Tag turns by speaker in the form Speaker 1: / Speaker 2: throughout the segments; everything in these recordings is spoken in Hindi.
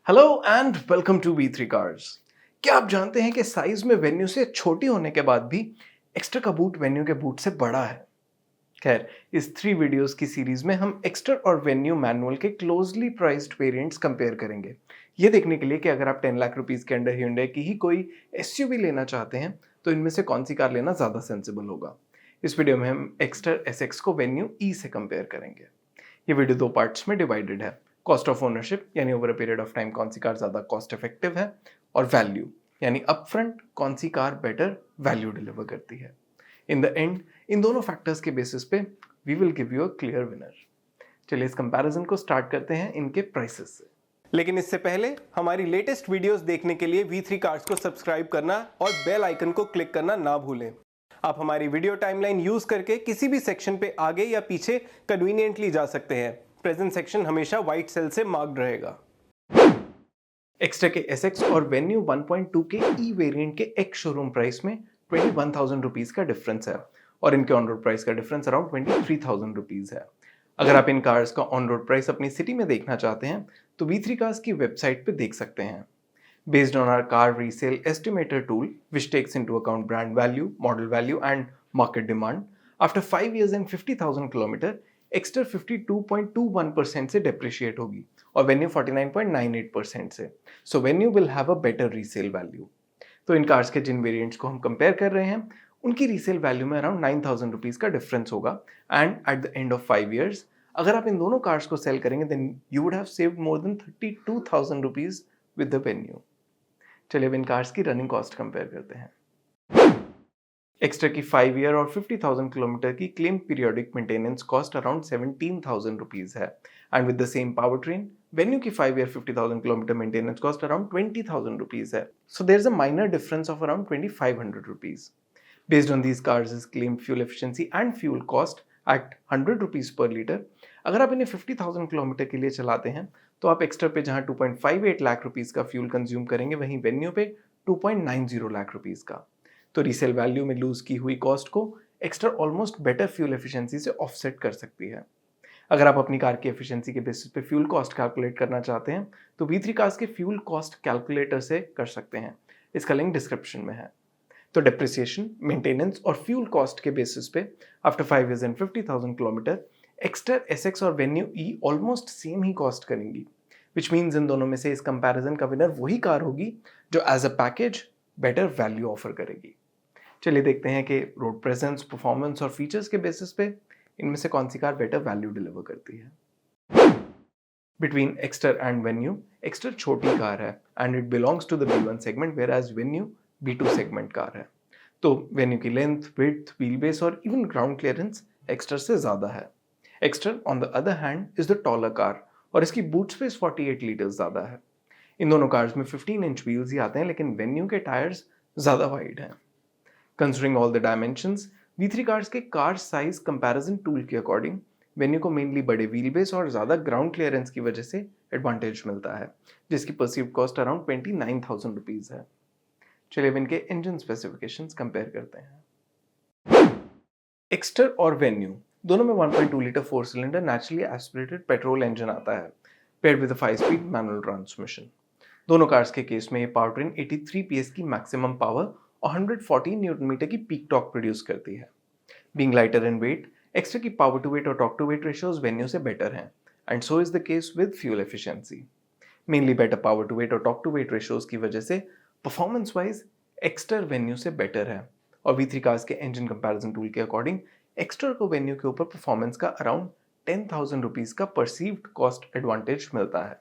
Speaker 1: Hello and welcome to V3 cars. क्या आप जानते हैं कि साइज में वेन्यू से छोटी होने के बाद भी एक्स्टर का बूट वेन्यू के बूट से बड़ा है। खैर, इस 3 वीडियोस की सीरीज में हम एक्स्टर और वेन्यू मैनुअल के क्लोजली प्राइस्ड वेरिएंट्स कंपेयर करेंगे, ये देखने के लिए कि अगर आप 10 लाख रुपीस के अंडर hyundai की ही कोई एसयूवी लेना चाहते हैं तो इनमें से कौन सी कार लेना ज़्यादा सेंसिबल होगा। इस वीडियो में हम एक्स्टर एसएक्स को वेन्यू ई से कंपेयर करेंगे। ये वीडियो 2 पार्ट्स में डिवाइडेड है। कॉस्ट ऑफ ओनरशिप यानी over a period of time कौन सी कार ज़्यादा कॉस्ट इफेक्टिव है, और वैल्यू यानी अपफ्रंट कौन सी कार बेटर वैल्यू डिलीवर करती है। इन द एंड इन दोनों फैक्टर्स के बेसिस पे we will give you a clear winner. चलिए इस कंपैरिजन को स्टार्ट करते हैं इनके प्राइसेस से।
Speaker 2: लेकिन इससे पहले हमारी लेटेस्ट वीडियोस देखने के लिए V3 कार्ड्स को सब्सक्राइब करना और बेल आइकन को क्लिक करना ना भूलें। आप हमारी वीडियो टाइमलाइन यूज करके किसी भी सेक्शन पे आगे या पीछे कन्वीनियंटली जा सकते हैं। प्रेजेंट सेक्शन हमेशा व्हाइट सेल से मार्क्ड रहेगा।
Speaker 1: एक्स्ट्रा के एसएक्स और वेन्यू 1.2 के ई वेरिएंट के एक्स शोरूम प्राइस में 21,000 रुपीज का डिफरेंस है और इनके ऑन रोड प्राइस का डिफरेंस अराउंड 23,000 रुपीज है। अगर आप इन कार्स का ऑन रोड प्राइस अपनी सिटी में देखना चाहते हैं तो V3 कार्स की वेबसाइट पे देख सकते हैं। Based on our car resale estimator tool, which takes into account brand value, model value, and market demand, after 5 years and 50,000 kilometre, Exter 52.21% से depreciate होगी और वेन्यू 49.98% से। So venue will have a better resale value. तो इन कार्स के जिन वेरिएंट्स को हम कंपेयर कर रहे हैं, उनकी रीसेल वैल्यू में अराउंड 9,000 रुपीज का डिफरेंस होगा and at the end of 5 years, अगर आप इन दोनों कार्स को सेल करेंगे then you would have saved more than 32,000 rupees with the Venue. चलिए अब इन कार्स की रनिंग कॉस्ट कंपेयर करते हैं। एक्स्ट्रा की 5 ईयर और 50,000 किलोमीटर की claim periodic maintenance cost around 17,000 rupees है and with the same power train Venue की 5 year 50,000 kilometre maintenance cost around 20,000 rupees है। So there is a minor difference of around 2,500 rupees. Based on these cars claim fuel efficiency and fuel cost at 100 rupees per litre. अगर आप इन्हें 50,000 किलोमीटर के लिए चलाते हैं तो आप एक्स्ट्रा पे जहां 2.58 लाख रुपीस का फ्यूल कंज्यूम करेंगे वहीं वेन्यू पे 2.90 लाख रुपीस का। तो रीसेल वैल्यू में लूज की हुई कॉस्ट को extra almost better fuel efficiency से ऑफसेट कर सकती है। अगर आप अपनी कार की एफिशिएंसी के बेसिस पे फ्यूल कॉस्ट कैलकुलेट करना चाहते हैं तो V3 कार्स के फ्यूल कॉस्ट कैलकुलेटर से कर सकते हैं। इसका लिंक डिस्क्रिप्शन में है। तो डेप्रिसिएशन, मेंटेनेंस और फ्यूल कॉस्ट के बेसिस पे after 5 years and 50,000 kilometre Exter SX और वेन्यू ई ऑलमोस्ट सेम ही कॉस्ट करेंगी, विच मीन्स इन दोनों में से इस कंपैरिजन का विनर वही कार होगी जो as a package better value offer करेगी। चलिए देखते हैं कि रोड प्रेजेंस, परफॉर्मेंस और फीचर्स के बेसिस पे इनमें से कौन सी कार बेटर वैल्यू डिलीवर करती है। Between Exter and Venue, Exter छोटी कार है and it belongs to the B1 segment whereas Venue B2 segment car है। तो वेन्यू की लेंथ, विड्थ, व्हील बेस और इवन ग्राउंड क्लियरेंस एक्स्टर से ज्यादा है। Exter on the other hand is the taller car और इसकी बूट स्पेस 48 लीटर्स ज्यादा है। इन दोनों कार्स में 15 इंच व्हील्स ही आते हैं लेकिन वेन्यू के टायर्स ज्यादा वाइड हैं। Considering all the dimensions, V3 cars के कार साइज कंपैरिजन टूल के अकॉर्डिंग वेन्यू को मेनली बड़े व्हील बेस और ज्यादा ग्राउंड क्लियरेंस की वजह से एडवांटेज मिलता है, जिसकी परसीव्ड कॉस्ट अराउंड 29,000 रुपीज है। चलिए अब इनके इंजन स्पेसिफिकेशंस कंपेयर करते हैं। एक्स्टर और वेन्यू दोनों में 1.2 litre 4 cylinder naturally aspirated petrol engine आता है paired with a 5 speed manual transmission. दोनों कार्स के केस में ये पावर ट्रेन 83 PS की मैक्सिमम पावर और 114 न्यूटन मीटर की पीक टॉर्क प्रोड्यूस करती है। Being lighter in weight, Exter की पावर टू वेट और torque to weight ratios Venue से बेटर हैं and so is the case with fuel efficiency. Mainly better power to weight और टॉर्क टू वेट रेशियोज की वजह से परफॉर्मेंस वाइज एक्स्टर वेन्यू से बेटर है और V3 कार्स के इंजन कंपैरिजन टूल के अकॉर्डिंग एक्स्टर को वेन्यू के ऊपर परफॉर्मेंस का अराउंड 10,000 रुपीज का परसीव्ड कॉस्ट एडवांटेज मिलता है।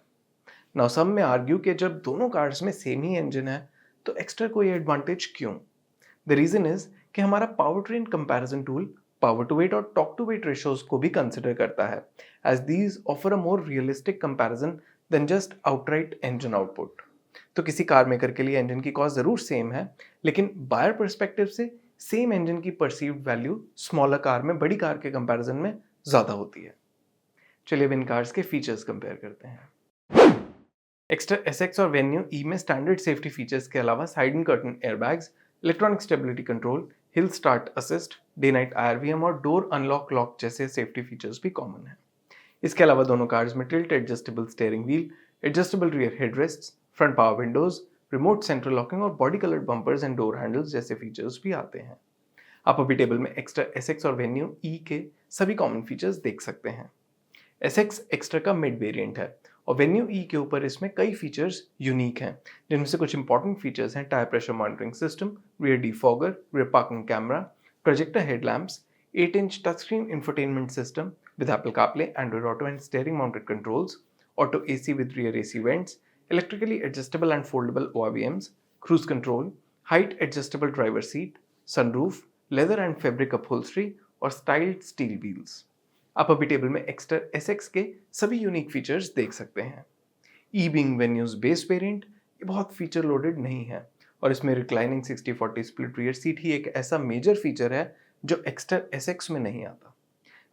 Speaker 1: नाउ सम में आर्ग्यू कि जब दोनों कार्स में सेम ही इंजन है तो एक्स्टर को ये एडवांटेज क्यों? द रीजन इज कि हमारा power train comparison tool power to weight और टॉर्क टू वेट रेशियोज को भी कंसिडर करता है as these offer a more realistic comparison than just outright engine output. तो किसी कार मेकर के लिए इंजन की कॉस्ट जरूर सेम है लेकिन बायर पर्सपेक्टिव से सेम इंजन की परसीव्ड वैल्यू स्मॉलर कार में बड़ी कार के कंपैरिजन में ज्यादा होती है। चलिए अब इन कार्स के फीचर्स कंपेयर करते हैं। एक्स्टर एसएक्स और वेन्यू ई में स्टैंडर्ड सेफ्टी फीचर्स के अलावा side and curtain airbags, electronic stability control, hill start assist, day night IRVM और डोर अनलॉक लॉक जैसे सेफ्टी फीचर्स भी कॉमन है। इसके अलावा दोनों कार्स में tilt adjustable steering wheel, adjustable rear headrests, front power windows, remote central locking और body coloured bumpers and door handles जैसे फीचर्स भी आते हैं। आप अभी टेबल में एक्स्ट्रा SX और वेन्यू E के सभी कॉमन फीचर्स देख सकते हैं। SX एक्स्ट्रा का मिड वेरिएंट है और वेन्यू E के ऊपर इसमें कई फीचर्स यूनिक हैं, जिनमें से कुछ इंपॉर्टेंट फीचर्स हैं tyre pressure monitoring system, rear defogger, rear parking camera, projector headlamps, 8-inch touchscreen infotainment system with Apple CarPlay, Android Auto and steering mounted controls, auto AC with rear AC vents, electrically adjustable and foldable ORVMs, cruise control, height adjustable driver seat, sunroof, leather and fabric upholstery और स्टाइल्ड स्टील व्हील्स। आप अभी टेबल में एक्स्ट्रा SX के सभी यूनिक फीचर्स देख सकते हैं। ई बीइंग वेन्यूज बेस वेरिएंट ये बहुत फीचर लोडेड नहीं है और इसमें रिक्लाइनिंग 60-40 स्प्लिट रियर सीट ही एक ऐसा मेजर फीचर है जो एक्स्ट्रा SX में नहीं आता।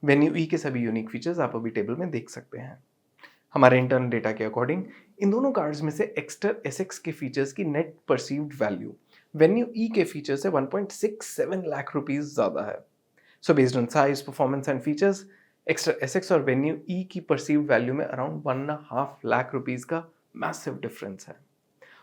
Speaker 1: वेन्यू E के सभी यूनिक फीचर्स आप अभी टेबल में देख सकते हैं। हमारे इंटरनल डेटा के अकॉर्डिंग इन दोनों कार्ड्स में से एक्स्ट्रा SX के फीचर्स की net perceived value venue E के फीचर से 1.67 लाख रुपीस ज़्यादा है। So based on size, performance and features, extra SX और वेन्यू E की परसीव्ड वैल्यू में अराउंड 1.5 लाख रुपीस का मैसिव डिफरेंस है।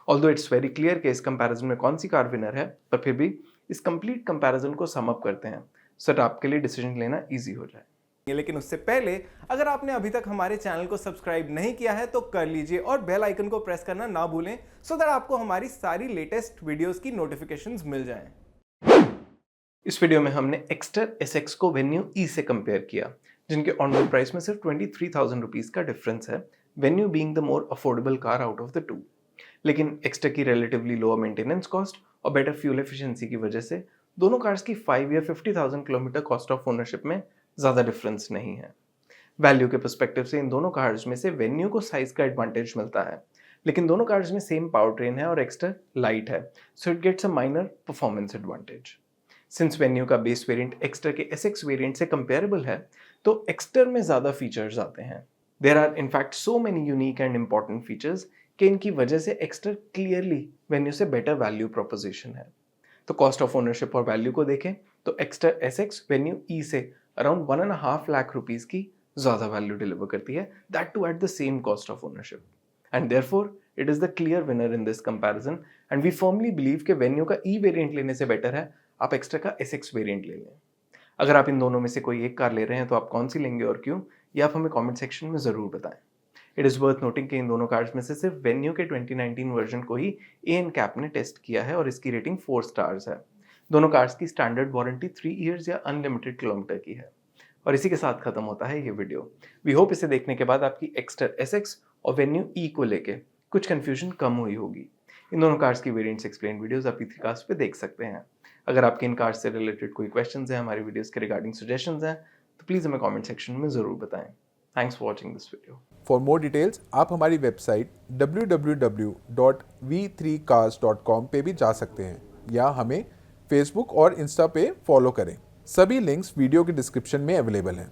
Speaker 1: ऑल्दो इट्स वेरी क्लियर कि इस कंपैरिजन में कौन सी कार विनर है, पर फिर भी इस कंप्लीट कंपैरिजन को सम अप करते हैं सो दैट आपके लिए डिसीजन लेना इजी हो जाए।
Speaker 2: लेकिन उससे पहले अगर आपने अभी तक हमारे चैनल को सब्सक्राइब नहीं किया है तो कर लीजिए और बेल आइकन को प्रेस करना ना भूलें सो दैट आपको हमारी सारी लेटेस्ट वीडियोस की नोटिफिकेशंस मिल जाएं।
Speaker 1: इस वीडियो में हमने एक्स्ट्रा SX को वेन्यू E से कंपेयर किया, जिनके ऑन रोड प्राइस में सिर्फ 23,000 रुपीस का डिफरेंस है, venue being the more affordable car out of the two. लेकिन एक्स्ट्रा की रिलेटिवली लोअर मेंटेनेंस कॉस्ट और बेटर फ्यूल एफिशिएंसी की वजह से दोनों कार्स की 5 या 50,000 किलोमीटर कॉस्ट ऑफ ओनरशिप में ज़्यादा डिफरेंस नहीं है। वैल्यू के पर्सपेक्टिव से इन दोनों कार्स में से वेन्यू को साइज का एडवांटेज मिलता है, लेकिन दोनों कार्स में सेम पावर ट्रेन है और एक्स्ट्रा लाइट है, so it gets a minor performance advantage. Since Venue का बेस वेरिएंट एक्स्ट्रा के SX वेरिएंट से कंपेरेबल है, तो एक्स्ट्रा में ज़्यादा फीचर्स आते हैं। There are in fact so many unique and important features कि इनकी वजह से एक्स्ट्रा क्लियरली वेन्यू से बेटर वैल्यू प्रोपोजिशन है। तो कॉस्ट ऑफ ओनरशिप और वैल्यू को देखें तो एक्स्ट्रा SX वेन्यू E से अराउंड 1.5 लाख रुपीस की ज़्यादा वैल्यू डिलीवर करती है, that too at the same cost of ownership, and therefore it is the clear winner in this comparison and we firmly believe कि वेन्यू का E वेरिएंट लेने से बेटर है आप एक्स्ट्रा का SX वेरिएंट ले लें। अगर आप इन दोनों में से कोई एक कार ले रहे हैं तो आप कौन सी लेंगे और क्यों, ये आप हमें कमेंट सेक्शन में ज़रूर बताएं। इट इज़ वर्थ नोटिंग कि इन दोनों कार्स में से सिर्फ वेन्यू के 2019 वर्जन को ही ANCAP ने टेस्ट किया है और इसकी रेटिंग 4 स्टार्स है। दोनों कार्स की स्टैंडर्ड वारंटी 3 ईयर्स या अनलिमिटेड किलोमीटर की है। और इसी के साथ खत्म होता है ये वीडियो। वी होप इसे देखने के बाद आपकी एक्स्ट्रा SX और वेन्यू E को लेके कुछ कंफ्यूजन कम हुई होगी। इन दोनों कार्स की वेरिएंट्स एक्सप्लेन वीडियोस आप V3 Cars पे देख सकते हैं। अगर आपके इन कार्स से रिलेटेड कोई क्वेश्चंस हैं, हमारी वीडियोस के रिगार्डिंग सजेशंस हैं, तो प्लीज़ हमें कमेंट सेक्शन में ज़रूर बताएं। Thanks for watching this video.
Speaker 3: For more details आप हमारी वेबसाइट www.v3cars.com पे भी जा सकते हैं या हमें फेसबुक और इंस्टा पे फॉलो करें। सभी लिंक्स वीडियो के डिस्क्रिप्शन में अवेलेबल हैं।